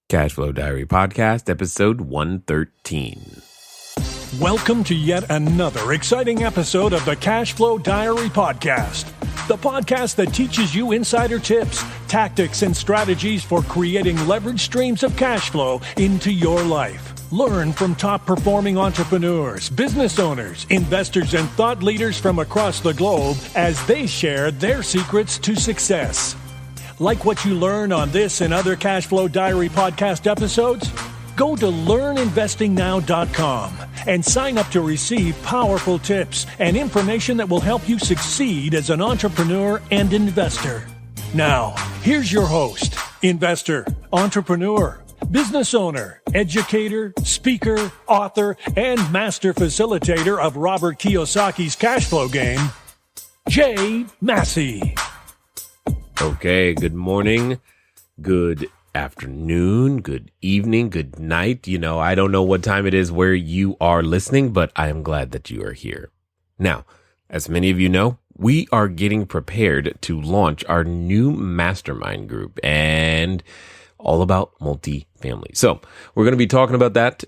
Cashflow Diary Podcast, episode 113. Welcome to yet another exciting episode of the Cashflow Diary Podcast, the podcast that teaches you insider tips, tactics, and strategies for creating leverage streams of cash flow into your life. Learn from top-performing entrepreneurs, business owners, investors, and thought leaders from across the globe as they share their secrets to success. Like what you learn on this and other Cashflow Diary podcast episodes? Go to learninvestingnow.com and sign up to receive powerful tips and information that will help you succeed as an entrepreneur and investor. Now, here's your host, investor, entrepreneur, business owner, educator, speaker, author, and master facilitator of Robert Kiyosaki's cash flow game, Jay Massey. Okay, good morning, good afternoon, good evening, good night. I don't know what time it is where you are listening, but I am glad that you are here. Now, as many of you know, we are getting prepared to launch our new mastermind group and all about multifamily. So we're going to be talking about that,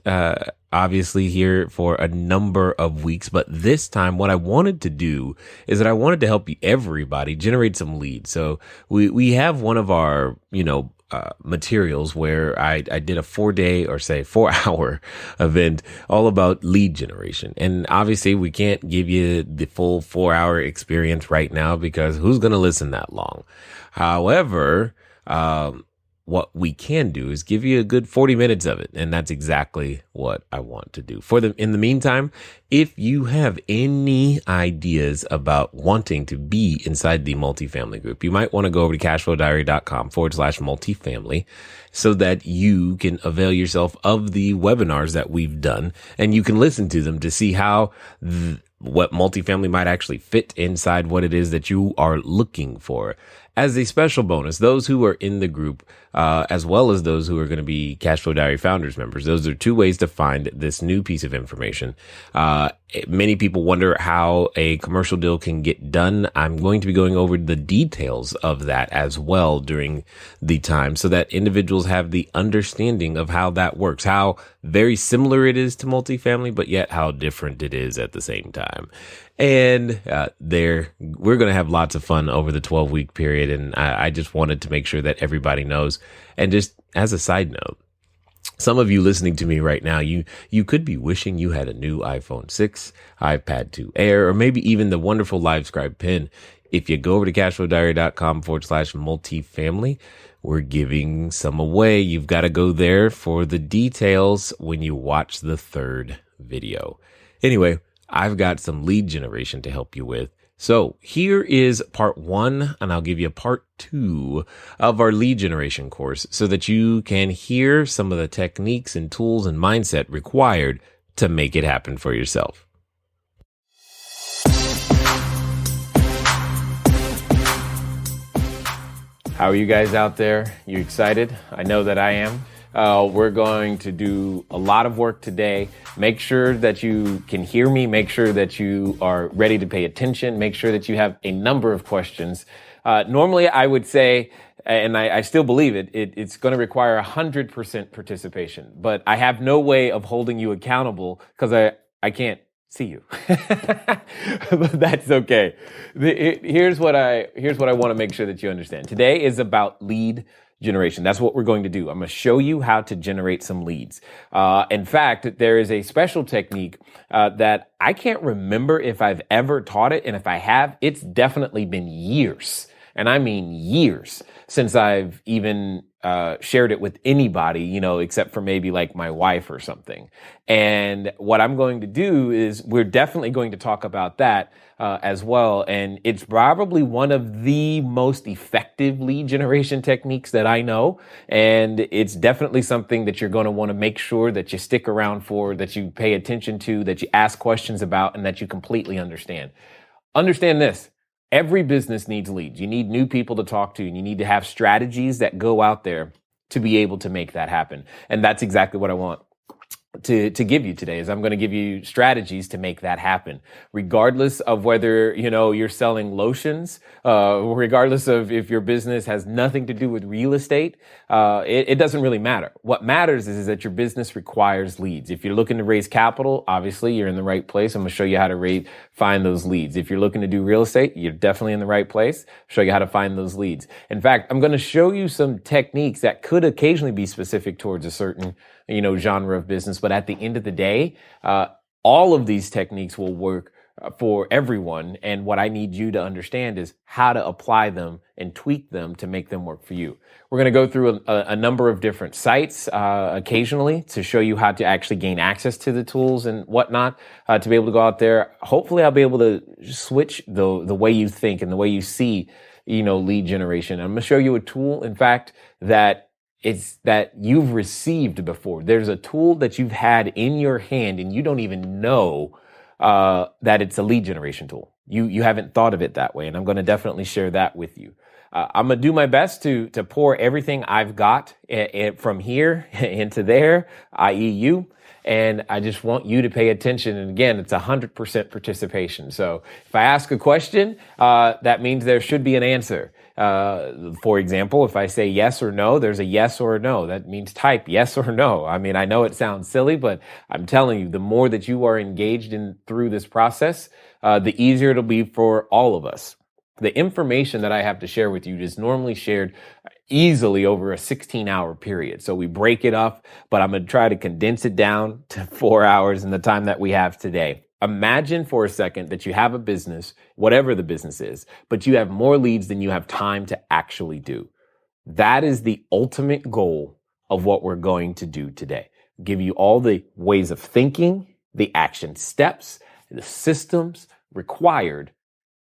obviously here for a number of weeks. But this time, what I wanted to do is that I wanted to help everybody generate some leads. So we have one of our, materials where I did a 4-hour event all about lead generation. And obviously we can't give you the full 4-hour experience right now because who's going to listen that long? However, what we can do is give you a good 40 minutes of it. And that's exactly what I want to do. In the meantime, if you have any ideas about wanting to be inside the multifamily group, you might want to go over to cashflowdiary.com/multifamily so that you can avail yourself of the webinars that we've done and you can listen to them to see how what multifamily might actually fit inside what it is that you are looking for. As a special bonus, those who are in the group, as well as those who are going to be Cashflow Diary Founders members, those are two ways to find this new piece of information. Many people wonder how a commercial deal can get done. I'm going to be going over the details of that as well during the time so that individuals have the understanding of how that works, how very similar it is to multifamily, but yet how different it is at the same time. And we're going to have lots of fun over the 12-week period. And I just wanted to make sure that everybody knows. And just as a side note, some of you listening to me right now, you could be wishing you had a new iPhone 6, iPad 2 Air, or maybe even the wonderful LiveScribe pen. If you go over to cashflowdiary.com/multifamily, we're giving some away. You've got to go there for the details when you watch the third video. Anyway, I've got some lead generation to help you with. So here is part 1, and I'll give you part 2 of our lead generation course so that you can hear some of the techniques and tools and mindset required to make it happen for yourself. How are you guys out there? You excited? I know that I am. We're going to do a lot of work today. Make sure that you can hear me. Make sure that you are ready to pay attention. Make sure that you have a number of questions. Normally, I would say, and I still believe it's going to require 100% participation. But I have no way of holding you accountable because I can't see you. But that's okay. Here's what I want to make sure that you understand. Today is about lead generation. That's what we're going to do. I'm going to show you how to generate some leads. In fact, there is a special technique that I can't remember if I've ever taught it. And if I have, it's definitely been years. And I mean years since I've even shared it with anybody, except for maybe like my wife or something. And what I'm going to do is we're definitely going to talk about that as well. And it's probably one of the most effective lead generation techniques that I know. And it's definitely something that you're going to want to make sure that you stick around for, that you pay attention to, that you ask questions about, and that you completely understand. Understand this. Every business needs leads. You need new people to talk to, and you need to have strategies that go out there to be able to make that happen. And that's exactly what I want. to give you today is I'm going to give you strategies to make that happen, regardless of whether, you're selling lotions, regardless of if your business has nothing to do with real estate. It doesn't really matter. What matters is that your business requires leads. If you're looking to raise capital, obviously you're in the right place. I'm going to show you how to find those leads. If you're looking to do real estate, you're definitely in the right place. Show you how to find those leads. In fact, I'm going to show you some techniques that could occasionally be specific towards a certain genre of business. But at the end of the day, all of these techniques will work for everyone. And what I need you to understand is how to apply them and tweak them to make them work for you. We're going to go through a number of different sites occasionally to show you how to actually gain access to the tools and whatnot to be able to go out there. Hopefully I'll be able to switch the way you think and the way you see, lead generation. I'm going to show you a tool, in fact, that you've received before. There's a tool that you've had in your hand and you don't even know that it's a lead generation tool. You haven't thought of it that way, and I'm going to definitely share that with you. I'm going to do my best to pour everything I've got from here into there, i.e. you. And I just want you to pay attention. And again, it's 100% participation. So if I ask a question, that means there should be an answer. For example, if I say yes or no, there's a yes or a no. That means type yes or no. I mean, I know it sounds silly, but I'm telling you, the more that you are engaged through this process, the easier it'll be for all of us. The information that I have to share with you is normally shared easily over a 16-hour period. So we break it up, but I'm going to try to condense it down to 4 hours in the time that we have today. Imagine for a second that you have a business, whatever the business is, but you have more leads than you have time to actually do. That is the ultimate goal of what we're going to do today. Give you all the ways of thinking, the action steps, the systems required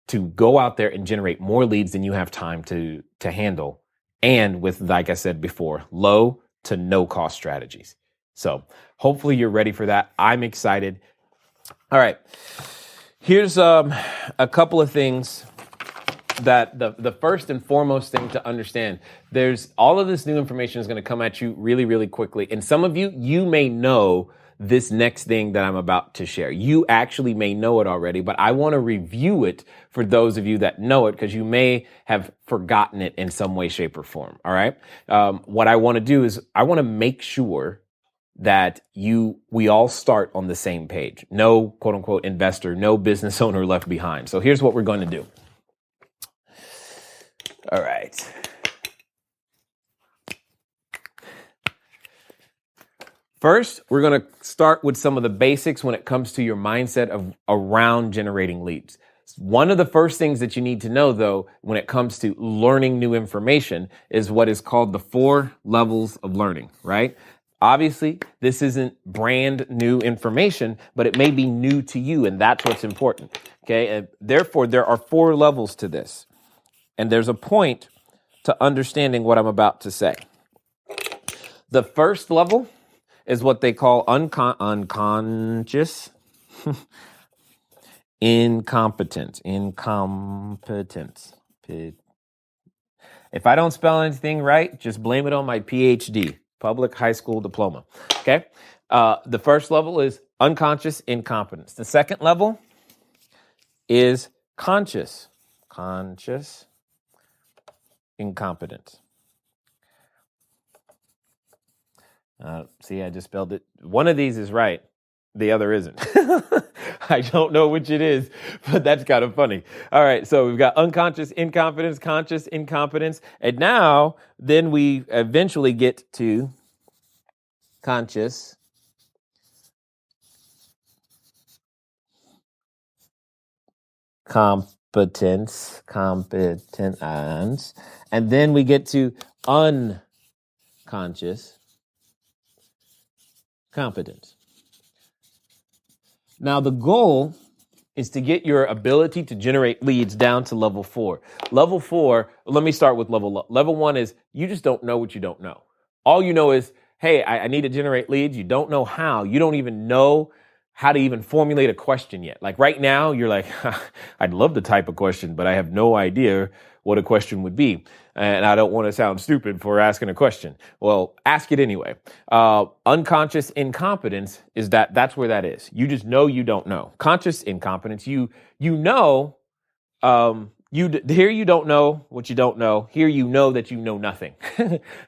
to go out there and generate more leads than you have time to handle. And with, like I said before, low to no cost strategies. So hopefully you're ready for that. I'm excited. All right. Here's a couple of things that the first and foremost thing to understand. There's all of this new information is going to come at you really, really quickly. And some of you may know this next thing that I'm about to share. You actually may know it already, but I want to review it for those of you that know it because you may have forgotten it in some way, shape, or form. All right. What I want to do is I want to make sure that we all start on the same page. No quote unquote investor, no business owner left behind. So here's what we're going to do. All right. First, we're going to start with some of the basics when it comes to your mindset around generating leads. One of the first things that you need to know, though, when it comes to learning new information is what is called the 4 levels of learning, right? Obviously, this isn't brand new information, but it may be new to you, and that's what's important, okay? Therefore, there are 4 levels to this, and there's a point to understanding what I'm about to say. The first level is what they call unconscious incompetence. If I don't spell anything right, just blame it on my PhD, public high school diploma. Okay. The first level is unconscious incompetence. The second level is conscious incompetence. See, I just spelled it. One of these is right. The other isn't. I don't know which it is, but that's kind of funny. All right. So we've got unconscious incompetence, conscious incompetence. And now then we eventually get to conscious competence. And then we get to unconscious competence. Now, the goal is to get your ability to generate leads down to level 4. Level 4, let me start with level 1 is you just don't know what you don't know. All you know is, hey, I need to generate leads. You don't know how. You don't even know how to even formulate a question yet. Like right now, you're like, I'd love to type a question, but I have no idea what a question would be. And I don't want to sound stupid for asking a question. Well, ask it anyway. Unconscious incompetence is that's where that is. You just know you don't know. Conscious incompetence, you know, here you don't know what you don't know. Here you know that you know nothing.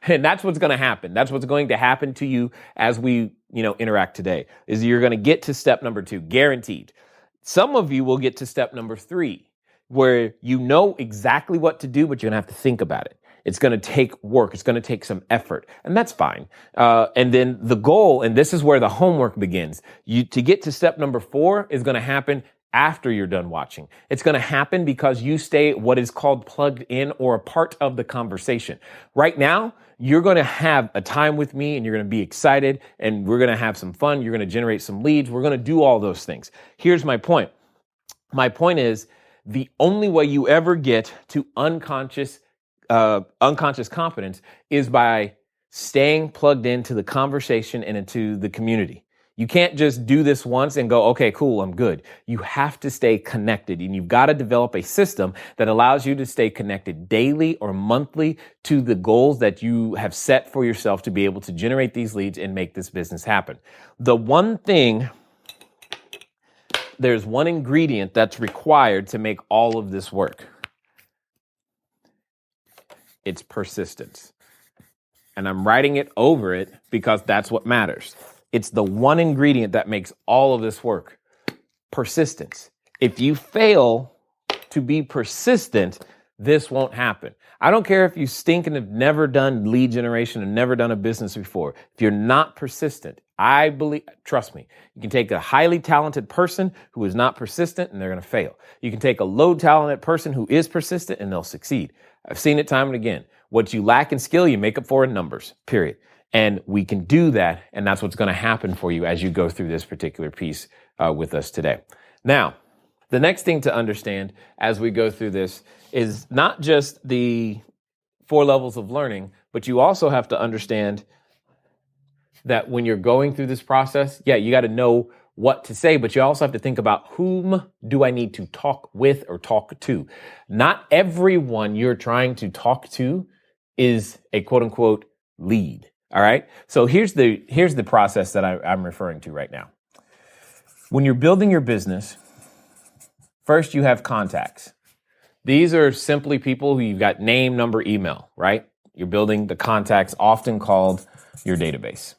And that's what's going to happen. That's what's going to happen to you as we, interact today, is you're going to get to step number 2, guaranteed. Some of you will get to step number 3, where you know exactly what to do, but you're going to have to think about it. It's going to take work. It's going to take some effort, and that's fine. And then the goal, and this is where the homework begins, to get to step number 4 is going to happen after you're done watching. It's going to happen because you stay what is called plugged in or a part of the conversation. Right now, you're going to have a time with me and you're going to be excited and we're going to have some fun. You're going to generate some leads. We're going to do all those things. Here's my point. My point is the only way you ever get to unconscious competence is by staying plugged into the conversation and into the community. You can't just do this once and go, okay, cool, I'm good. You have to stay connected, and you've got to develop a system that allows you to stay connected daily or monthly to the goals that you have set for yourself to be able to generate these leads and make this business happen. There's one ingredient that's required to make all of this work. It's persistence. And I'm writing it over it because that's what matters. It's the one ingredient that makes all of this work. Persistence. If you fail to be persistent, this won't happen. I don't care if you stink and have never done lead generation and never done a business before. If you're not persistent, trust me, you can take a highly talented person who is not persistent and they're going to fail. You can take a low talented person who is persistent and they'll succeed. I've seen it time and again. What you lack in skill, you make up for in numbers, period. And we can do that, and that's what's going to happen for you as you go through this particular piece with us today. Now, the next thing to understand as we go through this is not just the 4 levels of learning, but you also have to understand that when you're going through this process, you got to know what to say, but you also have to think about whom do I need to talk with or talk to. Not everyone you're trying to talk to is a quote unquote lead. All right. So here's the process that I'm referring to right now. When you're building your business, first you have contacts. These are simply people who you've got name, number, email, right? You're building the contacts, often called your database.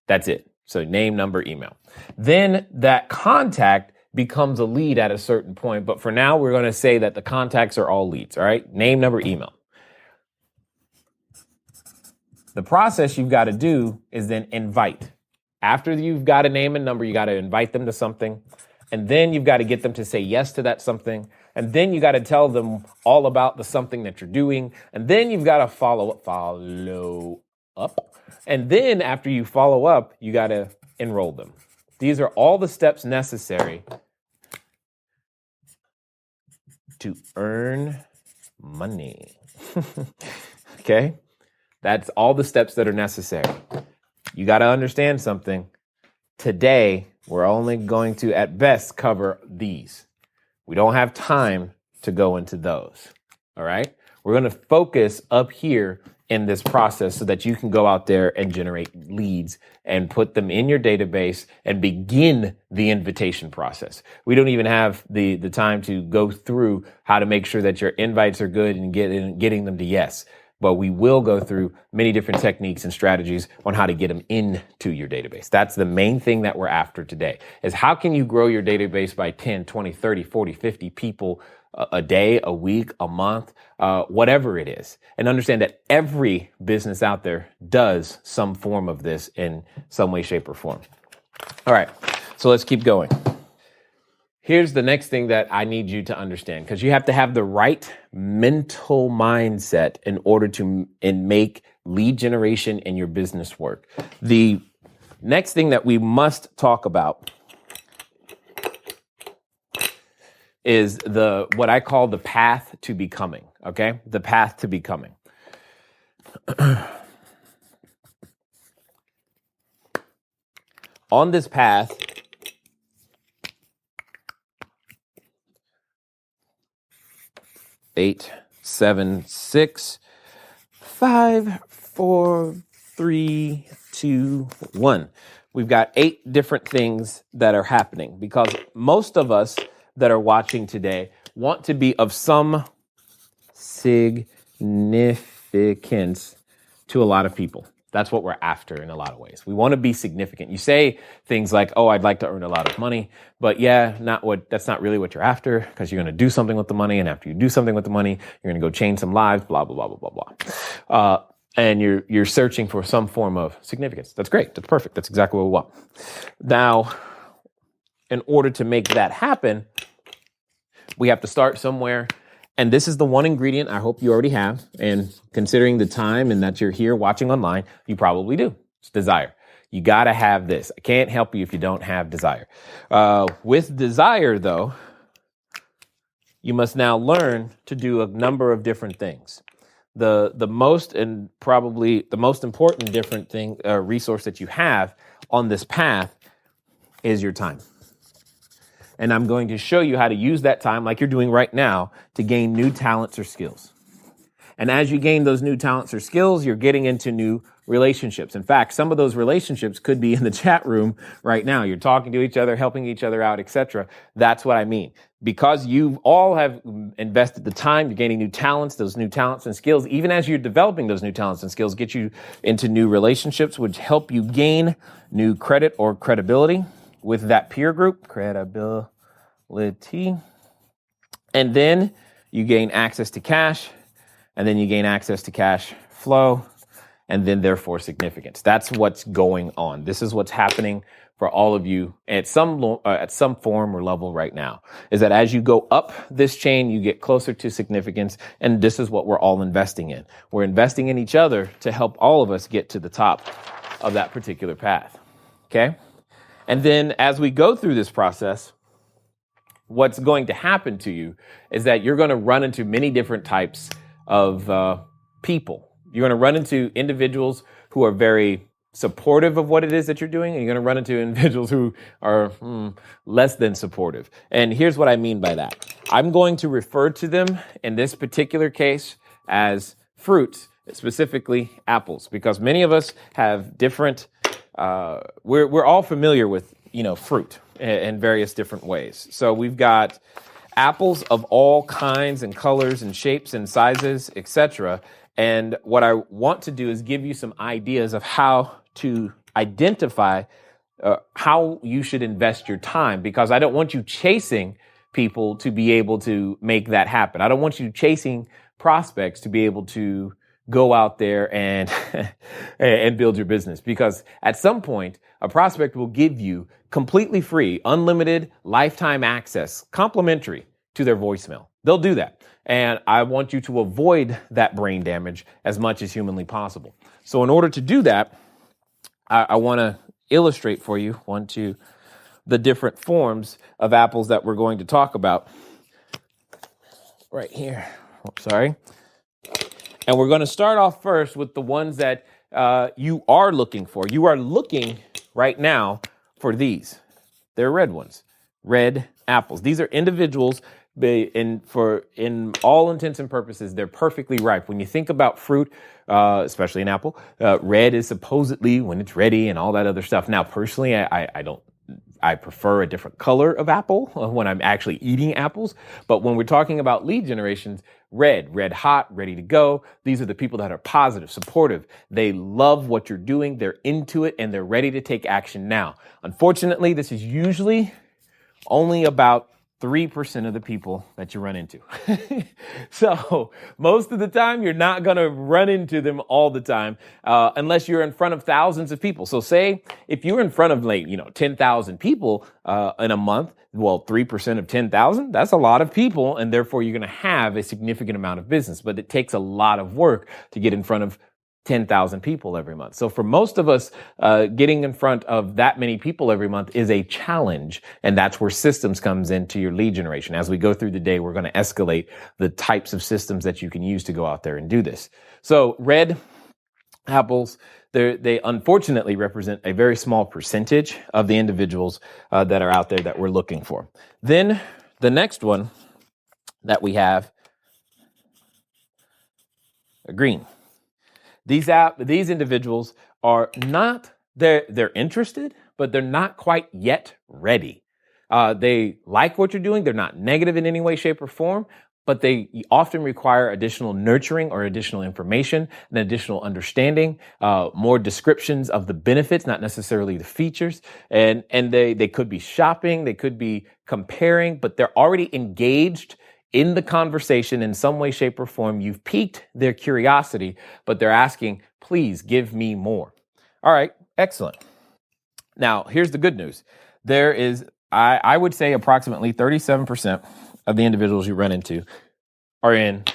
That's it. So name, number, email. Then that contact becomes a lead at a certain point. But for now, we're going to say that the contacts are all leads. All right. Name, number, email. The process you've got to do is then invite. After you've got a name and number, you got to invite them to something. And then you've got to get them to say yes to that something. And then you got to tell them all about the something that you're doing. And then you've got to follow up. And then after you follow up, you got to enroll them. These are all the steps necessary to earn money. Okay? That's all the steps that are necessary. You got to understand something. Today, we're only going to, at best, cover these. We don't have time to go into those. All right? We're going to focus up here in this process so that you can go out there and generate leads and put them in your database and begin the invitation process. We don't even have the time to go through how to make sure that your invites are good and getting them to yes. But we will go through many different techniques and strategies on how to get them into your database. That's the main thing that we're after today, is how can you grow your database by 10, 20, 30, 40, 50 people a day, a week, a month, whatever it is. And understand that every business out there does some form of this in some way, shape, or form. All right, so let's keep going. Here's the next thing that I need you to understand, because you have to have the right mental mindset in order to make lead generation in your business work. The next thing that we must talk about is what I call the path to becoming, okay? The path to becoming. On this path, 8, 7, 6, 5, 4, 3, 2, 1. We've got 8 different things that are happening because most of us that are watching today want to be of some significance to a lot of people. That's what we're after in a lot of ways. We want to be significant. You say things like, oh, I'd like to earn a lot of money, but that's not really what you're after, because you're going to do something with the money. And after you do something with the money, you're going to go change some lives, blah, blah, blah, blah, blah, blah. And you're searching for some form of significance. That's great. That's perfect. That's exactly what we want. Now, in order to make that happen, we have to start somewhere. And this is the one ingredient I hope you already have. And considering the time and that you're here watching online, you probably do. It's desire. You got to have this. I can't help you if you don't have desire. With desire, though, you must now learn to do a number of different things. The most and probably the most important resource that you have on this path is your time. And I'm going to show you how to use that time, like you're doing right now, to gain new talents or skills. And as you gain those new talents or skills, you're getting into new relationships. In fact, some of those relationships could be in the chat room right now. You're talking to each other, helping each other out, etc. That's what I mean. Because you all have invested the time, you're gaining new talents, those new talents and skills, even as you're developing those new talents and skills, get you into new relationships, which help you gain new credit or credibility with that peer group, credibility. And then you gain access to cash, and then you gain access to cash flow, and then therefore significance. That's what's going on. This is what's happening for all of you at some form or level right now, is that as you go up this chain, you get closer to significance. And this is what we're all investing in. We're investing in each other to help all of us get to the top of that particular path. Okay. And then as we go through this process, what's going to happen to you is that you're going to run into many different types of people. You're going to run into individuals who are very supportive of what it is that you're doing, and you're going to run into individuals who are less than supportive. And here's what I mean by that. I'm going to refer to them in this particular case as fruits, specifically apples, because many of us have different we're all familiar with, fruit in various different ways. So we've got apples of all kinds and colors and shapes and sizes, etc. And what I want to do is give you some ideas of how to identify how you should invest your time, because I don't want you chasing people to be able to make that happen. I don't want you chasing prospects to be able to go out there and and build your business, because at some point a prospect will give you completely free, unlimited, lifetime access, complimentary to their voicemail. They'll do that. And I want you to avoid that brain damage as much as humanly possible. So in order to do that, I want to illustrate for you the different forms of apples that we're going to talk about right here. Sorry. And we're going to start off first with the ones that you are looking for. You are looking right now for these. They're red ones, red apples. These are individuals, in all intents and purposes, they're perfectly ripe. When you think about fruit, especially an apple, red is supposedly when it's ready and all that other stuff. Now, personally, I prefer a different color of apple when I'm actually eating apples. But when we're talking about lead generations, red hot, ready to go. These are the people that are positive, supportive. They love what you're doing. They're into it and they're ready to take action now. Unfortunately, this is usually only about 3% of the people that you run into. So most of the time, you're not going to run into them all the time, unless you're in front of thousands of people. So say if you're in front of 10,000 people in a month, well, 3% of 10,000, that's a lot of people. And therefore you're going to have a significant amount of business, but it takes a lot of work to get in front of 10,000 people every month. So for most of us, getting in front of that many people every month is a challenge. And that's where systems comes into your lead generation. As we go through the day, we're going to escalate the types of systems that you can use to go out there and do this. So red apples, they unfortunately represent a very small percentage of the individuals that are out there that we're looking for. Then the next one that we have green. These individuals are not, they're interested, but they're not quite yet ready. They like what you're doing. They're not negative in any way, shape, or form, but they often require additional nurturing or additional information and additional understanding, more descriptions of the benefits, not necessarily the features. And they could be shopping, they could be comparing, but they're already engaged in the conversation in some way, shape, or form. You've piqued their curiosity, but they're asking, please give me more. All right, excellent. Now, here's the good news. There is, I would say approximately 37% of the individuals you run into are in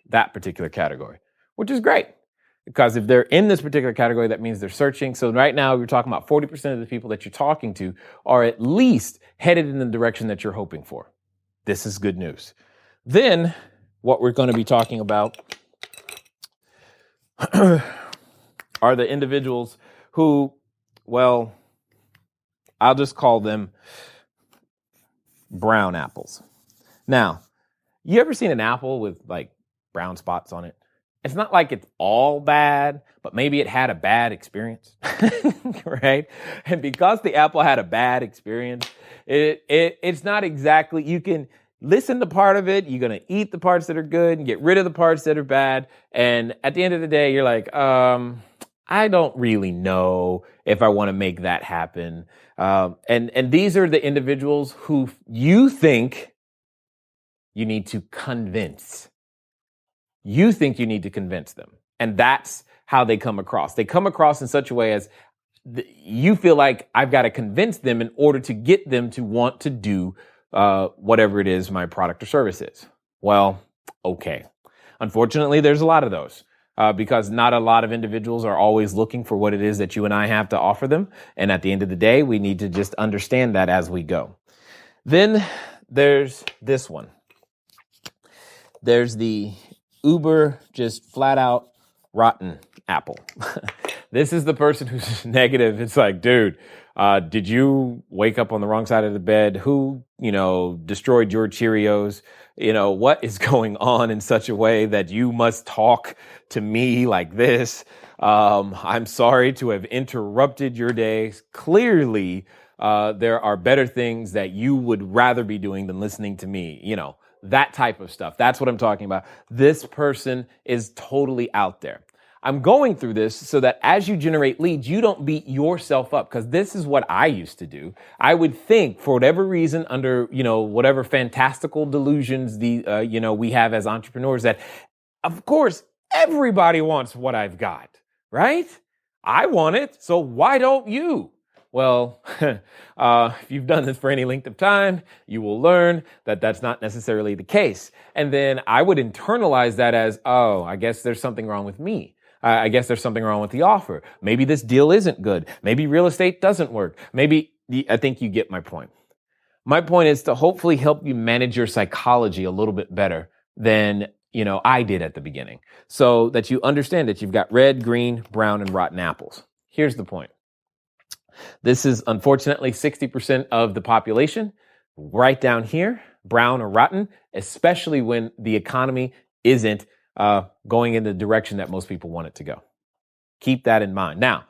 that particular category, which is great. Because if they're in this particular category, that means they're searching. So right now, you're talking about 40% of the people that you're talking to are at least headed in the direction that you're hoping for. This is good news. Then what we're going to be talking about are the individuals who, well, I'll just call them brown apples. Now, you ever seen an apple with like brown spots on it? It's not like it's all bad, but maybe it had a bad experience, right? And because the apple had a bad experience, it's not exactly, you can listen to part of it, you're going to eat the parts that are good and get rid of the parts that are bad. And at the end of the day, you're like, I don't really know if I want to make that happen. And these are the individuals who you think you need to convince. You think you need to convince them. And that's how they come across. They come across in such a way as you feel like I've got to convince them in order to get them to want to do whatever it is my product or service is. Well, okay. Unfortunately, there's a lot of those because not a lot of individuals are always looking for what it is that you and I have to offer them. And at the end of the day, we need to just understand that as we go. Then there's this one. There's the uber, just flat out rotten apple. This is the person who's negative. It's like, dude, did you wake up on the wrong side of the bed? Who, destroyed your Cheerios? What is going on in such a way that you must talk to me like this? I'm sorry to have interrupted your day. Clearly, there are better things that you would rather be doing than listening to me, that type of stuff. That's what I'm talking about. This person is totally out there. I'm going through this so that as you generate leads, you don't beat yourself up, because this is what I used to do. I would think, for whatever reason, under, whatever fantastical delusions we have as entrepreneurs, that of course everybody wants what I've got, right? I want it, so why don't you? Well, if you've done this for any length of time, you will learn that that's not necessarily the case. And then I would internalize that as, oh, I guess there's something wrong with me. I guess there's something wrong with the offer. Maybe this deal isn't good. Maybe real estate doesn't work. I think you get my point. My point is to hopefully help you manage your psychology a little bit better than, I did at the beginning, so that you understand that you've got red, green, brown, and rotten apples. Here's the point. This is unfortunately 60% of the population right down here, brown or rotten, especially when the economy isn't going in the direction that most people want it to go. Keep that in mind. Now,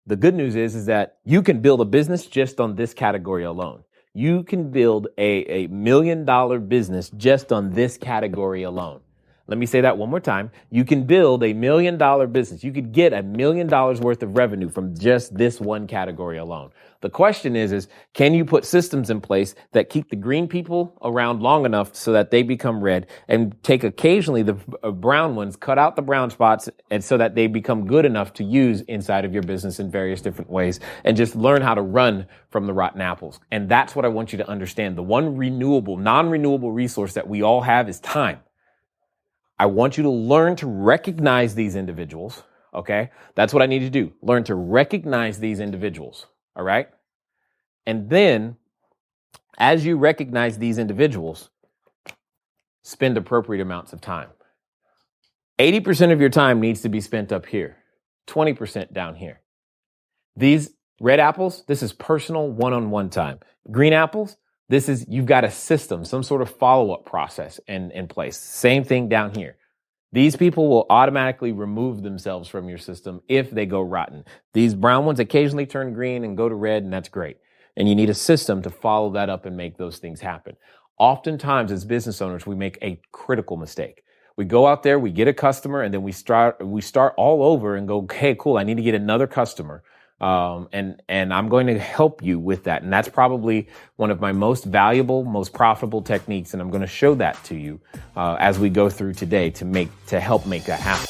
the good news is that you can build a business just on this category alone. You can build a $1 million business just on this category alone. Let me say that one more time. You can build a $1 million business. You could get $1 million worth of revenue from just this one category alone. The question is can you put systems in place that keep the green people around long enough so that they become red, and take occasionally the brown ones, cut out the brown spots, and so that they become good enough to use inside of your business in various different ways, and just learn how to run from the rotten apples. And that's what I want you to understand. The one non-renewable resource that we all have is time. I want you to learn to recognize these individuals, okay? That's what I need you to do. Learn to recognize these individuals, all right? And then, as you recognize these individuals, spend appropriate amounts of time. 80% of your time needs to be spent up here, 20% down here. These red apples, this is personal one-on-one time. Green apples, you've got a system, some sort of follow-up process in place. Same thing down here. These people will automatically remove themselves from your system if they go rotten. These brown ones occasionally turn green and go to red, and that's great. And you need a system to follow that up and make those things happen. Oftentimes, as business owners, we make a critical mistake. We go out there, we get a customer, and then we start all over and go, hey, cool, I need to get another customer. And I'm going to help you with that. And that's probably one of my most valuable, most profitable techniques. And I'm going to show that to you as we go through today to help make that happen.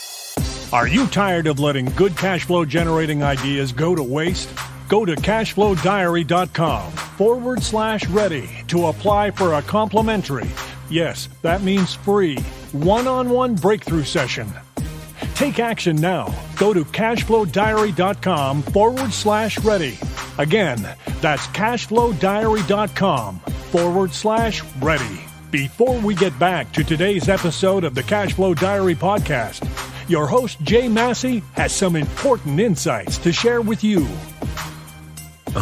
Are you tired of letting good cash flow generating ideas go to waste? Go to cashflowdiary.com/ready to apply for a complimentary, yes, that means free, one-on-one breakthrough session. Take action now. Go to cashflowdiary.com/ready. Again, that's cashflowdiary.com/ready. Before we get back to today's episode of the Cashflow Diary podcast, your host, Jay Massey, has some important insights to share with you.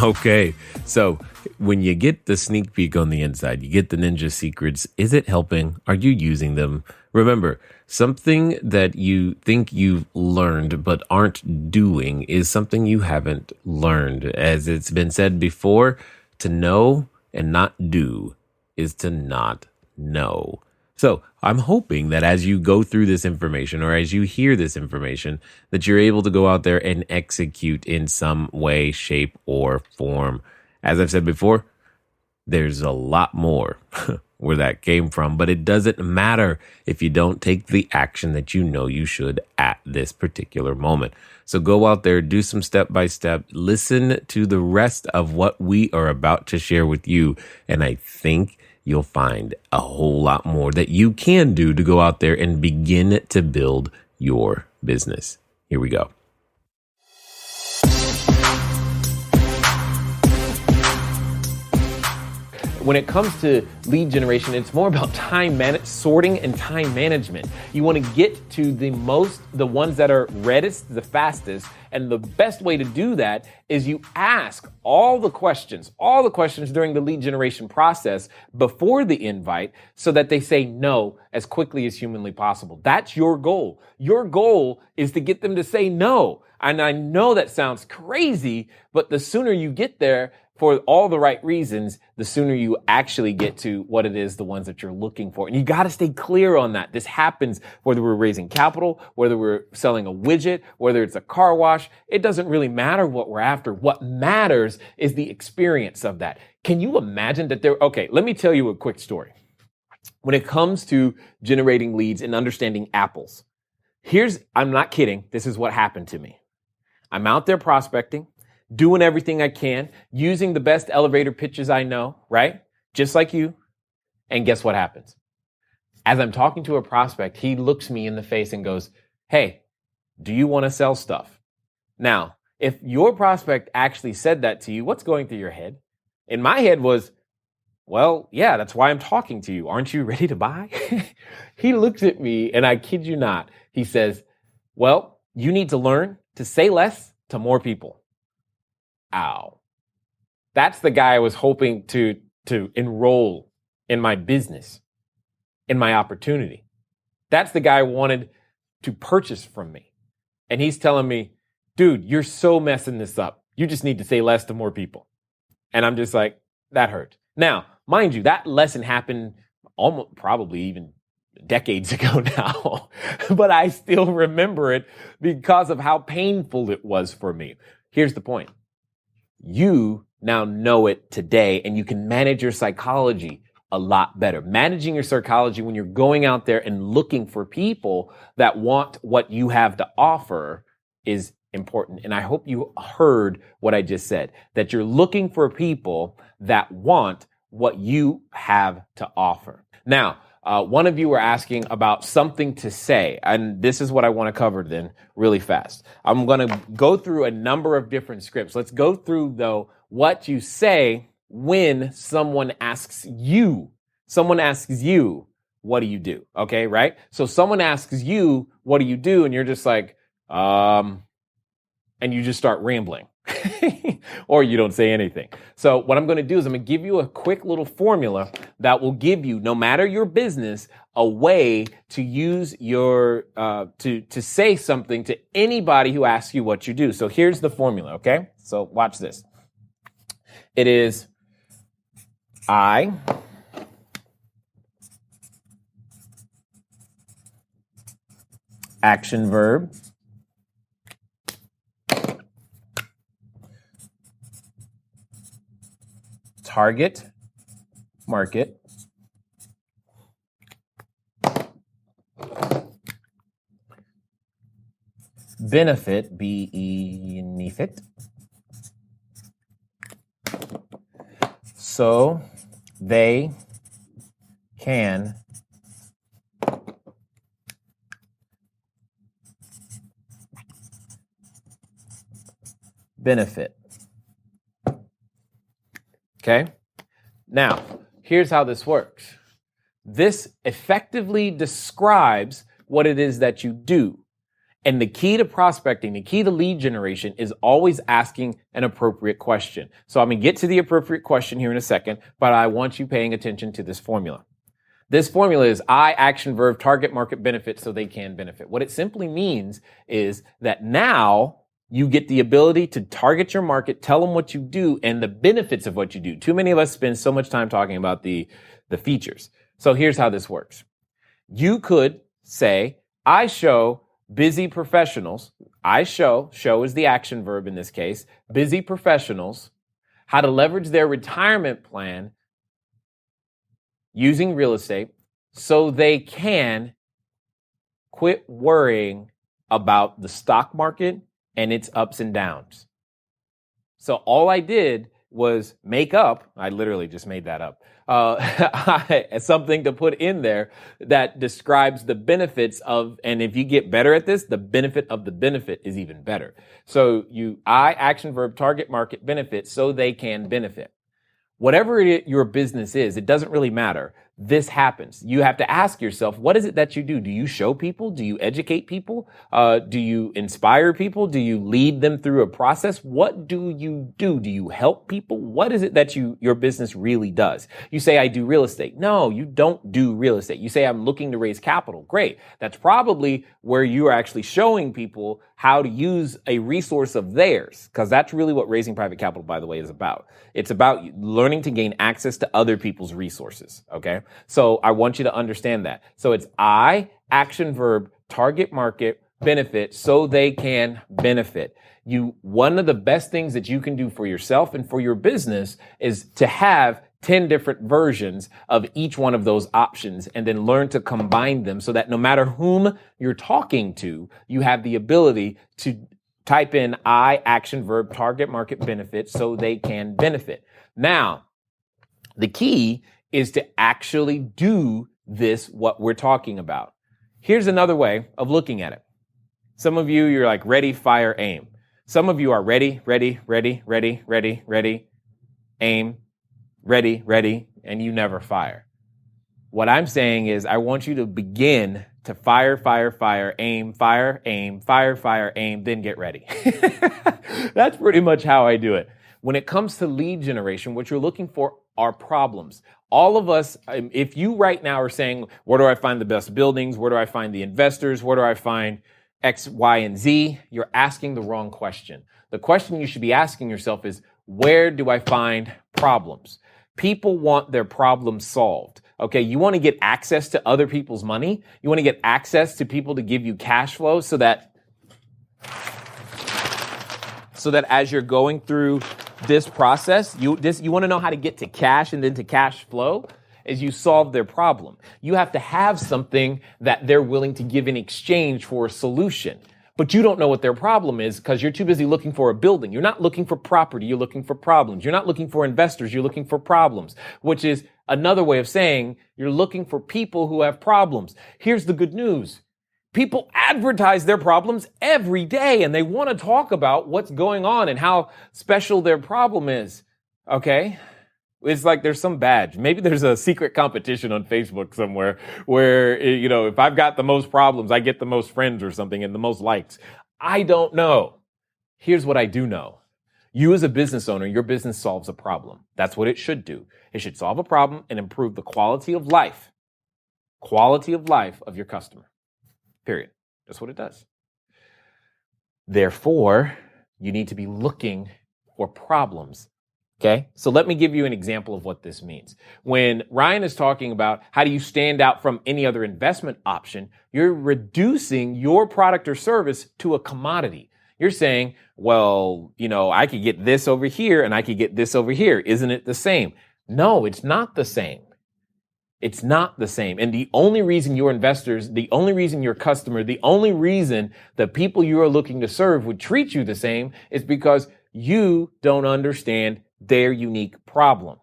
Okay, so when you get the sneak peek on the inside, you get the ninja secrets. Is it helping? Are you using them? Remember, something that you think you've learned but aren't doing is something you haven't learned. As it's been said before, to know and not do is to not know. So I'm hoping that as you go through this information or as you hear this information, that you're able to go out there and execute in some way, shape, or form. As I've said before, there's a lot more where that came from, but it doesn't matter if you don't take the action that you know you should at this particular moment. So go out there, do some step-by-step, listen to the rest of what we are about to share with you, and I think you'll find a whole lot more that you can do to go out there and begin to build your business. Here we go. When it comes to lead generation, it's more about sorting and time management. You want to get to the ones that are reddest, the fastest. And the best way to do that is you ask all the questions during the lead generation process before the invite so that they say no as quickly as humanly possible. That's your goal. Your goal is to get them to say no. And I know that sounds crazy, but the sooner you get there, for all the right reasons, the sooner you actually get to what it is, the ones that you're looking for. And you got to stay clear on that. This happens whether we're raising capital, whether we're selling a widget, whether it's a car wash. It doesn't really matter what we're after. What matters is the experience of that. Can you imagine that okay, let me tell you a quick story. When it comes to generating leads and understanding apples, I'm not kidding. This is what happened to me. I'm out there prospecting, doing everything I can, using the best elevator pitches I know, right? Just like you. And guess what happens? As I'm talking to a prospect, he looks me in the face and goes, hey, do you want to sell stuff? Now, if your prospect actually said that to you, what's going through your head? In my head was, well, yeah, that's why I'm talking to you. Aren't you ready to buy? He looks at me and I kid you not. He says, well, you need to learn to say less to more people. Ow. That's the guy I was hoping to enroll in my business, in my opportunity. That's the guy I wanted to purchase from me. And he's telling me, dude, you're so messing this up. You just need to say less to more people. And I'm just like, that hurt. Now, mind you, that lesson happened almost probably even decades ago now, but I still remember it because of how painful it was for me. Here's the point. You now know it today, and you can manage your psychology a lot better. Managing your psychology when you're going out there and looking for people that want what you have to offer is important. And I hope you heard what I just said, that you're looking for people that want what you have to offer. Now, one of you were asking about something to say, and this is what I want to cover then really fast. I'm going to go through a number of different scripts. Let's go through, though, what you say when someone asks you. Someone asks you, what do you do? Okay, right? So someone asks you, what do you do? And you're just like, and you just start rambling. or you don't say anything. So what I'm going to do is I'm going to give you a quick little formula that will give you, no matter your business, a way to use your, to say something to anybody who asks you what you do. So here's the formula, okay? So watch this. It is I action verb target market benefit benefit so they can benefit. Okay? Now, here's how this works. This effectively describes what it is that you do. And the key to prospecting, the key to lead generation is always asking an appropriate question. So I'm going to get to the appropriate question here in a second, but I want you paying attention to this formula. This formula is I action verb target market benefit so they can benefit. What it simply means is that now you get the ability to target your market, tell them what you do and the benefits of what you do. Too many of us spend so much time talking about the features. So here's how this works. You could say, I show busy professionals, show is the action verb in this case, busy professionals, how to leverage their retirement plan using real estate so they can quit worrying about the stock market and its ups and downs. So all I did was make up, I literally just made that up, something to put in there that describes the benefits of, and if you get better at this, the benefit of the benefit is even better. So I action verb target market benefit so they can benefit. Whatever your business is, it doesn't really matter. This happens. You have to ask yourself, what is it that you do? Do you show people? Do you educate people? Do you inspire people? Do you lead them through a process? What do you do? Do you help people? What is it that your business really does? You say, I do real estate. No, you don't do real estate. You say, I'm looking to raise capital. Great. That's probably where you are actually showing people how to use a resource of theirs, because that's really what raising private capital, by the way, is about. It's about learning to gain access to other people's resources, okay? So I want you to understand that. So it's I, action verb, target market, benefit, so they can benefit. One of the best things that you can do for yourself and for your business is to have 10 different versions of each one of those options and then learn to combine them so that no matter whom you're talking to, you have the ability to type in I, action verb, target market benefit so they can benefit. Now, the key is to actually do what we're talking about. Here's another way of looking at it. Some of you're like ready, fire, aim. Some of you are ready, aim, ready, and you never fire. What I'm saying is I want you to begin to fire, aim, fire, aim, then get ready. That's pretty much how I do it. When it comes to lead generation, what you're looking for are problems. All of us, if you right now are saying, where do I find the best buildings? Where do I find the investors? Where do I find X, Y, and Z? You're asking the wrong question. The question you should be asking yourself is, where do I find problems? People want their problems solved. Okay, you want to get access to other people's money. You want to get access to people to give you cash flow so that as you're going through this process, you want to know how to get to cash and then to cash flow as you solve their problem. You have to have something that they're willing to give in exchange for a solution. But you don't know what their problem is because you're too busy looking for a building. You're not looking for property. You're looking for problems. You're not looking for investors. You're looking for problems, which is another way of saying you're looking for people who have problems. Here's the good news. People advertise their problems every day and they want to talk about what's going on and how special their problem is. Okay? It's like there's some badge. Maybe there's a secret competition on Facebook somewhere where, if I've got the most problems, I get the most friends or something and the most likes. I don't know. Here's what I do know. You as a business owner, your business solves a problem. That's what it should do. It should solve a problem and improve the quality of life of your customer. Period. That's what it does. Therefore, you need to be looking for problems. Okay, so let me give you an example of what this means. When Ryan is talking about how do you stand out from any other investment option, you're reducing your product or service to a commodity. You're saying, well, I could get this over here and I could get this over here. Isn't it the same? No, it's not the same. It's not the same. And the only reason your investors, the only reason your customer, the only reason the people you are looking to serve would treat you the same is because you don't understand their unique problem.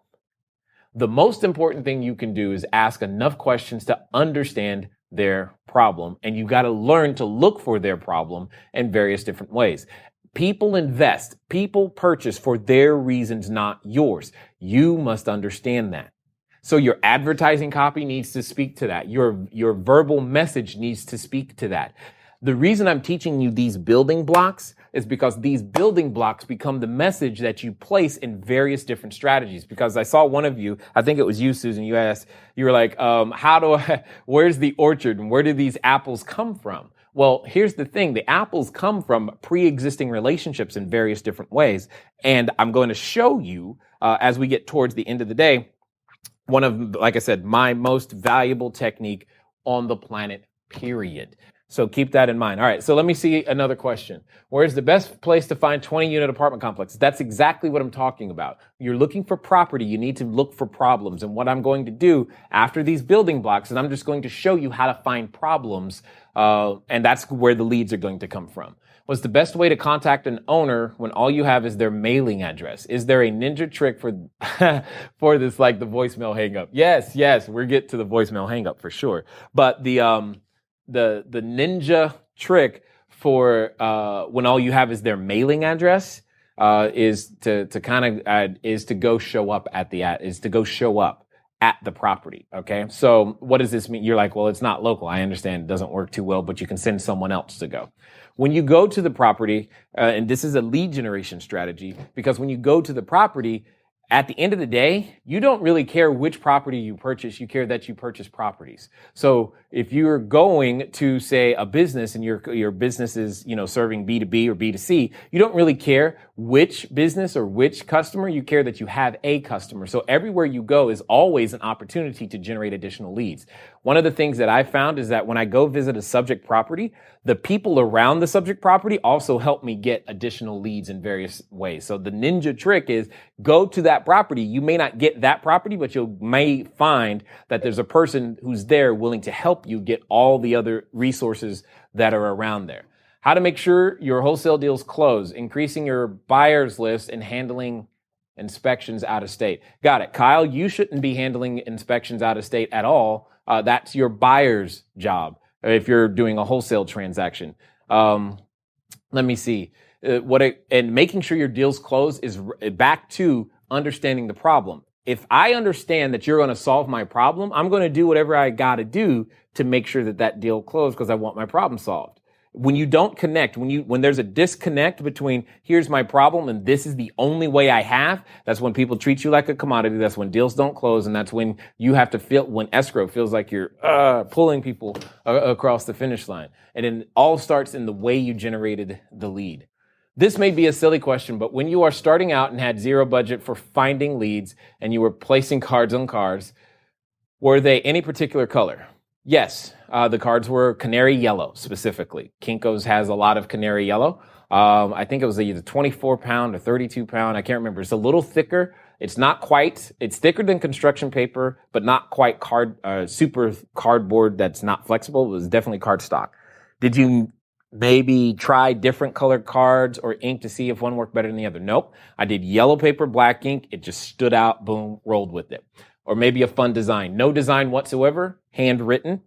The most important thing you can do is ask enough questions to understand their problem. And you got to learn to look for their problem in various different ways. People invest, people purchase for their reasons, not yours. You must understand that. So your advertising copy needs to speak to that. Your verbal message needs to speak to that. The reason I'm teaching you these building blocks is because these building blocks become the message that you place in various different strategies. Because I saw one of you, I think it was you, Susan, you asked, you were like, where's the orchard and where do these apples come from? Well, here's the thing. The apples come from pre-existing relationships in various different ways. And I'm going to show you, as we get towards the end of the day, one of, like I said, my most valuable technique on the planet, period. So keep that in mind. All right, so let me see another question. Where's the best place to find 20-unit apartment complexes? That's exactly what I'm talking about. You're looking for property. You need to look for problems. And what I'm going to do after these building blocks is I'm just going to show you how to find problems, and that's where the leads are going to come from. What's the best way to contact an owner when all you have is their mailing address? Is there a ninja trick for for this, like the voicemail hang up? Yes, we'll get to the voicemail hang up for sure. But the ninja trick for when all you have is their mailing address is to go show up at the property. Okay, so what does this mean? You're like, well, it's not local. I understand it doesn't work too well, but you can send someone else to go. When you go to the property, and this is a lead generation strategy, because when you go to the property, at the end of the day, you don't really care which property you purchase. You care that you purchase properties. So if you're going to, say, a business and your business is, serving B2B or B2C, you don't really care which business or which customer. You care that you have a customer. So everywhere you go is always an opportunity to generate additional leads. One of the things that I found is that when I go visit a subject property, the people around the subject property also help me get additional leads in various ways. So the ninja trick is go to that property. You may not get that property, but you may find that there's a person who's there willing to help you get all the other resources that are around there. How to make sure your wholesale deals close, increasing your buyers list and handling inspections out of state. Got it. Kyle, you shouldn't be handling inspections out of state at all. That's your buyer's job if you're doing a wholesale transaction. Let me see. And making sure your deals close is back to understanding the problem. If I understand that you're going to solve my problem, I'm going to do whatever I got to do to make sure that deal closed because I want my problem solved. When you don't connect, when there's a disconnect between here's my problem and this is the only way I have, that's when people treat you like a commodity. That's when deals don't close. And that's when you have to when escrow feels like you're pulling people across the finish line. And it all starts in the way you generated the lead. This may be a silly question, but when you are starting out and had zero budget for finding leads and you were placing cards on cars, were they any particular color? Yes, the cards were canary yellow specifically. Kinko's has a lot of canary yellow. I think it was either 24 pound or 32 pound. I can't remember. It's a little thicker. It's thicker than construction paper, but not quite super cardboard that's not flexible. It was definitely cardstock. Did you maybe try different colored cards or ink to see if one worked better than the other? Nope. I did yellow paper, black ink. It just stood out, boom, rolled with it. Or maybe a fun design. No design whatsoever, handwritten.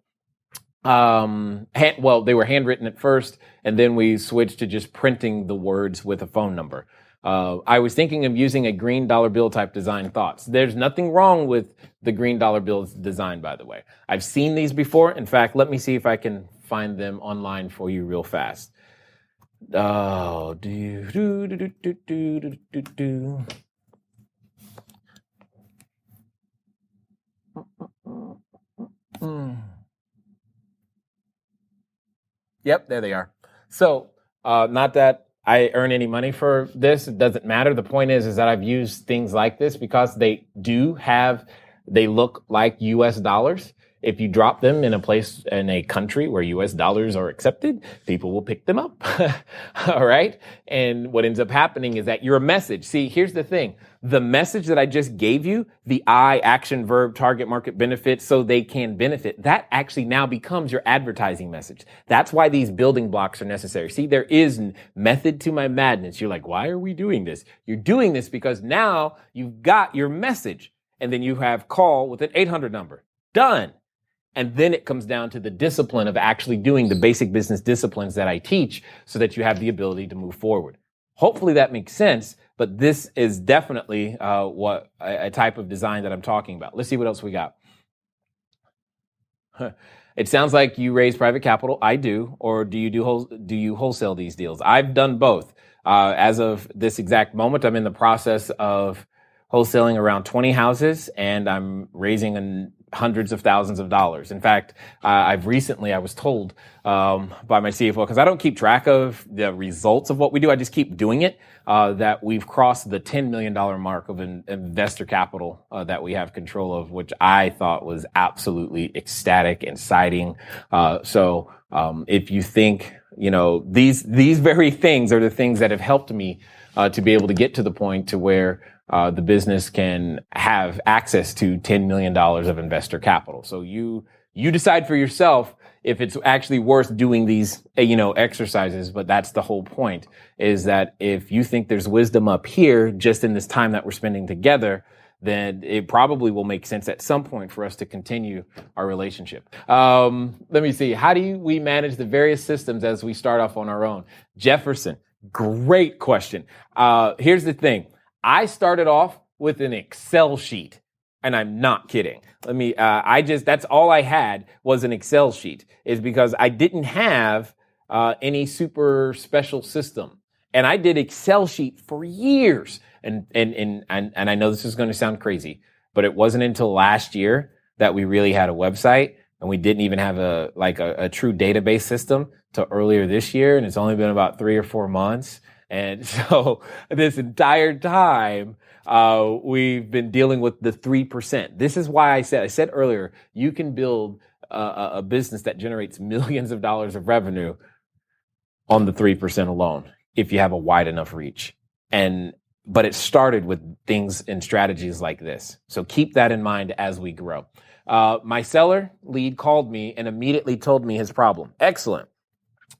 They were handwritten at first, and then we switched to just printing the words with a phone number. I was thinking of using a green dollar bill type design. Thoughts? There's nothing wrong with the green dollar bills design, by the way. I've seen these before. In fact, let me see if I can find them online for you real fast. Oh, do. Yep, there they are. So, not that I earn any money for this. It doesn't matter. The point is that I've used things like this because they look like US dollars. If you drop them in a place, in a country where US dollars are accepted, people will pick them up. All right. And what ends up happening is that you're a message. See, here's the thing. The message that I just gave you, the I, action, verb, target market, benefit, so they can benefit, that actually now becomes your advertising message. That's why these building blocks are necessary. See, there is method to my madness. You're like, why are we doing this? You're doing this because now you've got your message, and then you have call with an 800 number. Done. And then it comes down to the discipline of actually doing the basic business disciplines that I teach so that you have the ability to move forward. Hopefully that makes sense, but this is definitely what a type of design that I'm talking about. Let's see what else we got. It sounds like you raise private capital. I do. Or do you wholesale these deals? I've done both. As of this exact moment, I'm in the process of wholesaling around 20 houses, and I'm raising hundreds of thousands of dollars. In fact, I was told by my CFO, because I don't keep track of the results of what we do, I just keep doing it, that we've crossed the $10 million mark of investor capital that we have control of, which I thought was absolutely ecstatic and exciting. So if you think, these very things are the things that have helped me to be able to get to the point to where the business can have access to $10 million of investor capital. So you decide for yourself if it's actually worth doing these, exercises. But that's the whole point, is that if you think there's wisdom up here just in this time that we're spending together, then it probably will make sense at some point for us to continue our relationship. Let me see. How do we manage the various systems as we start off on our own? Jefferson, great question. Here's the thing. I started off with an Excel sheet, and I'm not kidding. That's all I had was an Excel sheet, is because I didn't have any super special system. And I did Excel sheet for years. And I know this is going to sound crazy, but it wasn't until last year that we really had a website, and we didn't even have a true database system till earlier this year. And it's only been about 3 or 4 months. And so this entire time, we've been dealing with the 3%. This is why I said earlier, you can build a business that generates millions of dollars of revenue on the 3% alone, if you have a wide enough reach. But it started with things and strategies like this. So keep that in mind as we grow. My seller lead called me and immediately told me his problem. Excellent.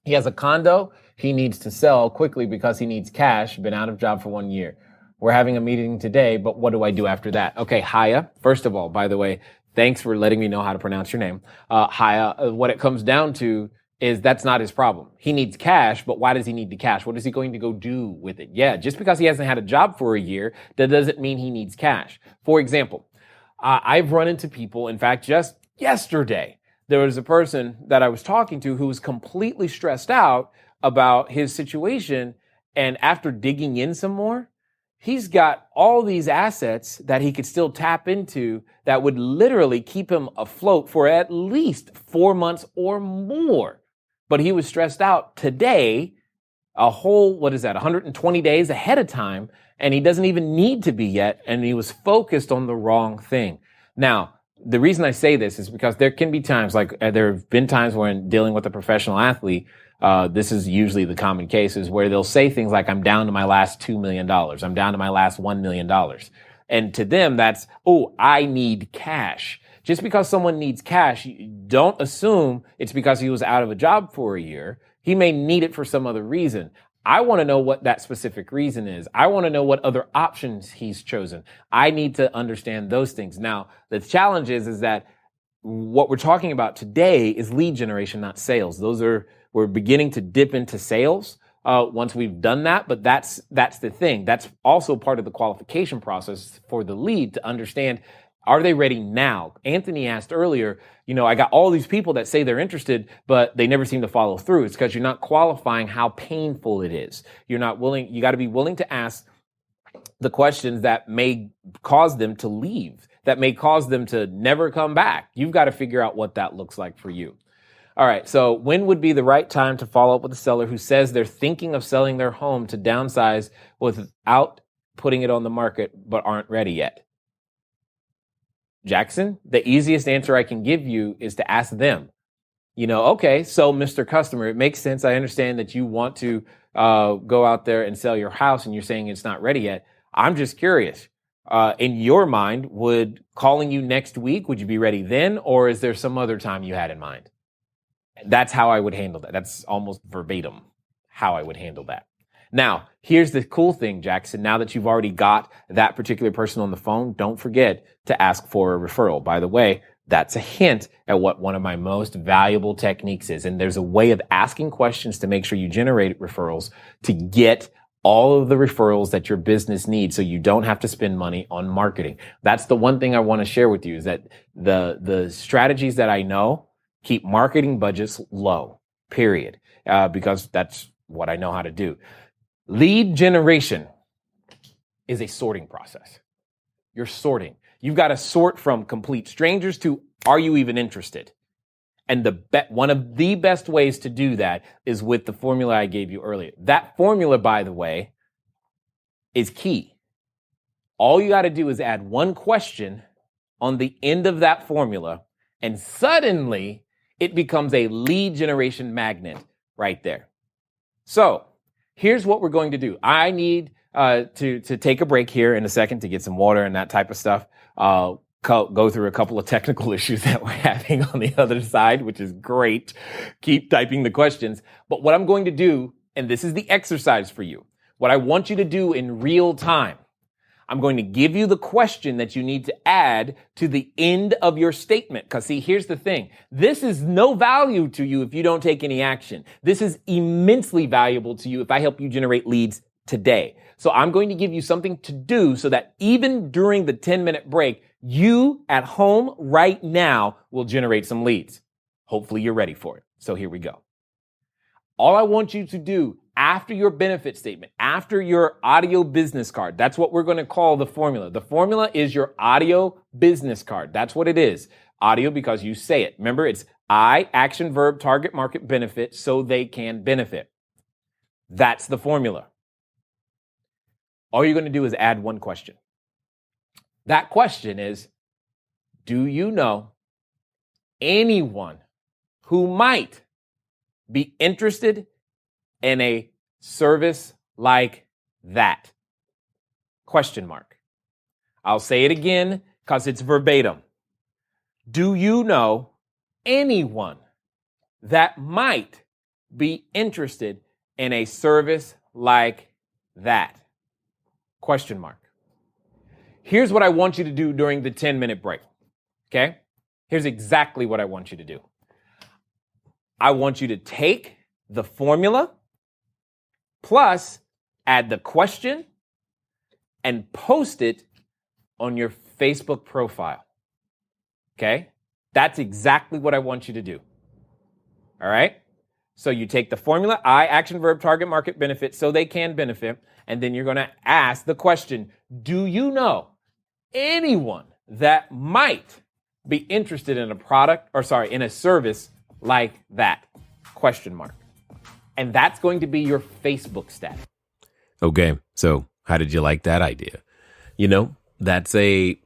He has a condo he needs to sell quickly because he needs cash, been out of job for 1 year. We're having a meeting today, but what do I do after that? Okay, Haya, first of all, by the way, thanks for letting me know how to pronounce your name. Haya, what it comes down to is that's not his problem. He needs cash, but why does he need the cash? What is he going to go do with it? Yeah, just because he hasn't had a job for a year, that doesn't mean he needs cash. For example, I've run into people, in fact, just yesterday, there was a person that I was talking to who was completely stressed out about his situation. And after digging in some more, he's got all these assets that he could still tap into that would literally keep him afloat for at least 4 months or more. But he was stressed out today, a whole, 120 days ahead of time, and he doesn't even need to be yet, and he was focused on the wrong thing. Now, the reason I say this is because there can be times, like there have been times when dealing with a professional athlete, this is usually the common cases where they'll say things like, I'm down to my last $2 million. I'm down to my last $1 million. And to them, that's, I need cash. Just because someone needs cash, don't assume it's because he was out of a job for a year. He may need it for some other reason. I want to know what that specific reason is. I want to know what other options he's chosen. I need to understand those things. Now, the challenge is that what we're talking about today is lead generation, not sales. We're beginning to dip into sales once we've done that, but that's the thing. That's also part of the qualification process for the lead to understand Are they ready now? Anthony asked earlier, I got all these people that say they're interested, but they never seem to follow through. It's because you're not qualifying how painful it is. You're not willing. You got to be willing to ask the questions that may cause them to leave, that may cause them to never come back. You've got to figure out what that looks like for you. All right. So when would be the right time to follow up with a seller who says they're thinking of selling their home to downsize without putting it on the market, but aren't ready yet? Jackson, the easiest answer I can give you is to ask them, okay, so Mr. Customer, it makes sense. I understand that you want to go out there and sell your house and you're saying it's not ready yet. I'm just curious. In your mind, would calling you next week, would you be ready then? Or is there some other time you had in mind? That's how I would handle that. That's almost verbatim how I would handle that. Now, here's the cool thing, Jackson. Now that you've already got that particular person on the phone, don't forget to ask for a referral. By the way, that's a hint at what one of my most valuable techniques is. And there's a way of asking questions to make sure you generate referrals to get all of the referrals that your business needs so you don't have to spend money on marketing. That's the one thing I want to share with you is that the strategies that I know keep marketing budgets low, period, because that's what I know how to do. Lead generation is a sorting process. You're sorting. You've got to sort from complete strangers to are you even interested? And one of the best ways to do that is with the formula I gave you earlier. That formula, by the way, is key. All you got to do is add one question on the end of that formula, and suddenly it becomes a lead generation magnet right there. So here's what we're going to do. I need to take a break here in a second to get some water and that type of stuff. Go through a couple of technical issues that we're having on the other side, which is great. Keep typing the questions. But what I'm going to do, and this is the exercise for you, what I want you to do in real time, I'm going to give you the question that you need to add to the end of your statement. Because see, here's the thing. This is no value to you if you don't take any action. This is immensely valuable to you if I help you generate leads today. So I'm going to give you something to do so that even during the 10-minute break, you at home right now will generate some leads. Hopefully you're ready for it. So here we go. All I want you to do after your benefit statement, after your audio business card, that's what we're going to call the formula. The formula is your audio business card. That's what it is. Audio because you say it. Remember, it's I, action, verb, target, market, benefit, so they can benefit. That's the formula. All you're going to do is add one question. That question is, do you know anyone who might be interested in a service like that? Question mark. I'll say it again because it's verbatim. Do you know anyone that might be interested in a service like that? Question mark. Here's what I want you to do during the 10-minute break. Okay? Here's exactly what I want you to do. I want you to take the formula plus add the question and post it on your Facebook profile. Okay? That's exactly what I want you to do. All right? So you take the formula, I, action, verb, target, market, benefit, so they can benefit, and then you're going to ask the question, do you know anyone that might be interested in a product, in a service like that? Question mark. And that's going to be your Facebook stat. Okay, so how did you like that idea? That's a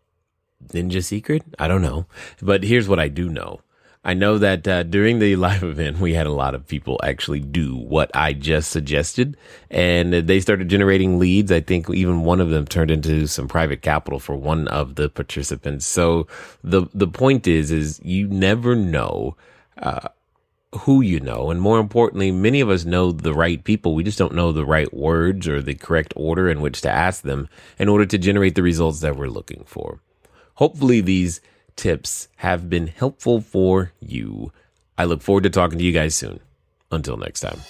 ninja secret? I don't know. But here's what I do know. I know that during the live event, we had a lot of people actually do what I just suggested, and they started generating leads. I think even one of them turned into some private capital for one of the participants. So the point is you never know who you know. And more importantly, many of us know the right people. We just don't know the right words or the correct order in which to ask them in order to generate the results that we're looking for. Hopefully these tips have been helpful for you. I look forward to talking to you guys soon. Until next time.